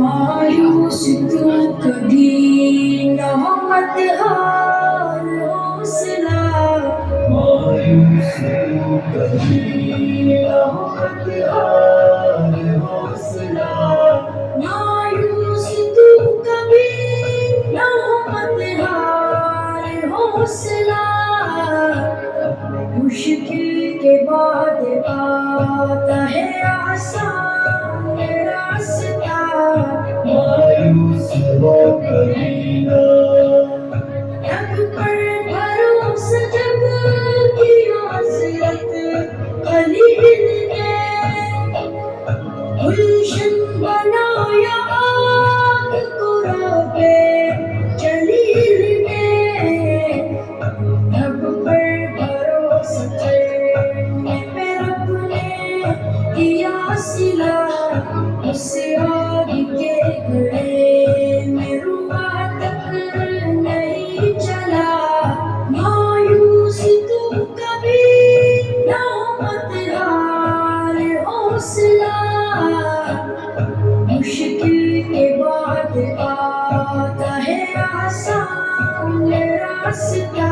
मायूस तू कभी न हो मत हार हौसला मायूस तू कभी न हो मत हार हौसला मायूस तू कभी न हो मत हार हौसला मुश्किल के बाद आता है आसान रास्ता मायूस हो कभी ना रब पर भरोसा जब किया हसरत खलील ने गुलशन बनाया आग को राबे जलील ने रब पर भरोसा करने पे रब ने किया सिला उस आग के घड़े में रुआ तक नहीं चला मायूस तू कभी ना हो मत हार हौसला मुश्किल के बाद आता है आसान रास्ता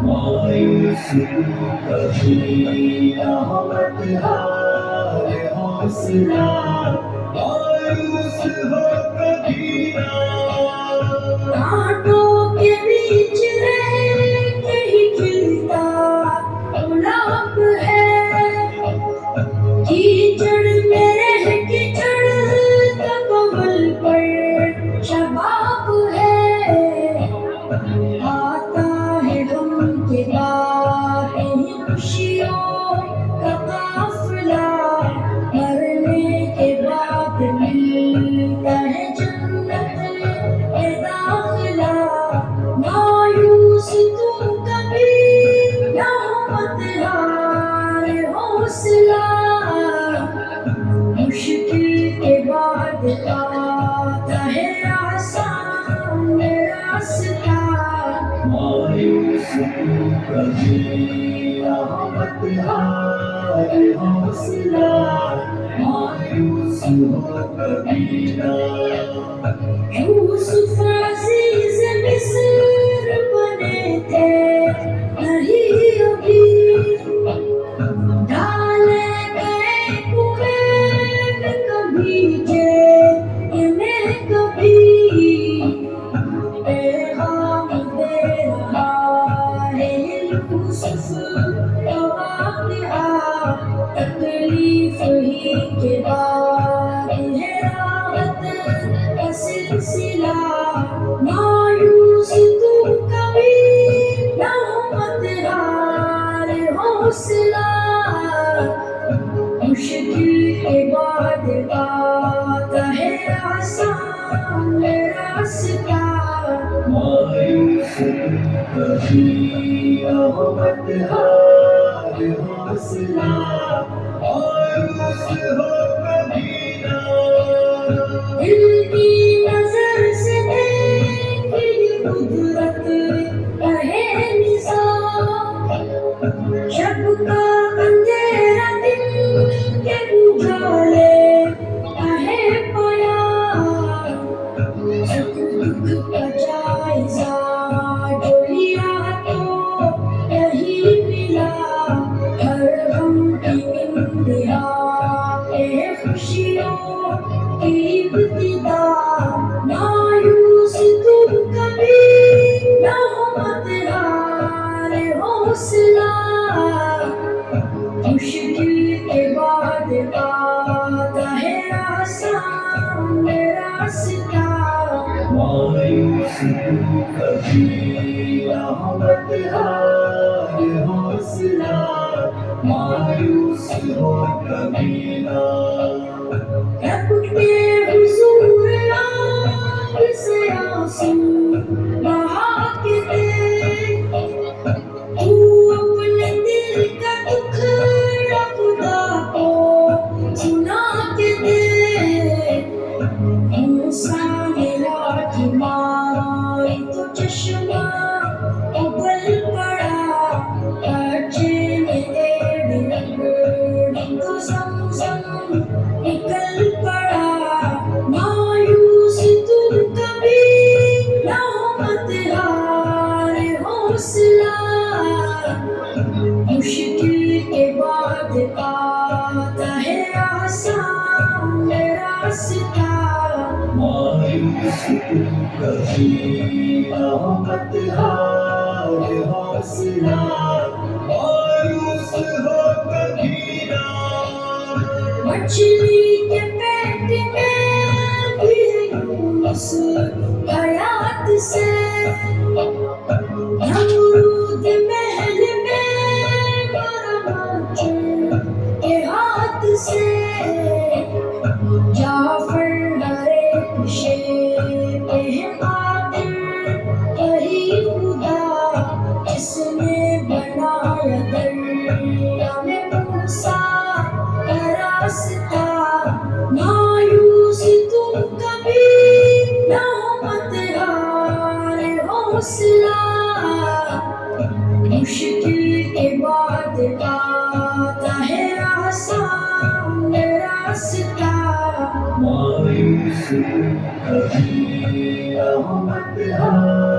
मायूस तू कभी ना हो मत हार हौसला मायूस हो कभी ना कांटों के बीच रह के ही खिलता गुलाब है कीचड़ में रह के चढ़ता कमल पर शबाब है आता है गम के बाद ही खुशियों का काफिला मरने के बाद मिलता है जन्नत के दाखिला मायूस तू कभी ना हो मत हार हौसला मुश्किल के बाद आता है आसान रास्ता मायूस तू कभी ना हो मत हार हौसला मायूस हो कभी ना यूसुफ अजीज मिस्र बने थे नहीं अभी डाले गए कुएं में कभी जेल कभी पैगाम दे रहा है यूसुफ का वाक़या तकलीफ ही के बाद है राहत का सिलसिला मायूस तू कभी ना हो मत हार हौसला मुश्किल के बाद आता है आसान रास्ता मायूस तू कभी ना हो मत हार हौसला मायूस हो कभी ना दिल की नजर से देखी कुदरत कहे निज़ाम शब का अंधेरा दिन के उजाले कहे पया सुख दुख का जायजा जो लिया तो यही मिला हर गम की इंतहा के खुशियों की इब्तिदा मायूस तू कभी ना हो मत हार हौसला मुश्किल के बाद आता है आसान रास्ता मायूस तू कभी ना हो मत हार हौसला मायूस हो कभी ना रब के हुजूर आँख से आंसू बहा के दे तू अपने दिल का दुखड़ा खुदा को सुना के दे मूसा ने लाठी मारी तो चश्मा उबल पड़ा ہے آسان راستہ مایوس تو کبھی نہ مت ہار حوصلہ مایوس ہو کبھی نہ مچھلی کے پیٹ میں بھی یونس حیات سے نمرود محل میں مرمچ کے ہاتھ سے جعفر ہر ایک شے پہ قادر وہی خدا جس نے بنایا دریا میں موسیٰ کا راستہ مایوس تم کبھی نہ مت ہار حوصلہ مشکل کے بعد آتا ہے آسان راستہ مایوس تم کبھی نہ مت ہار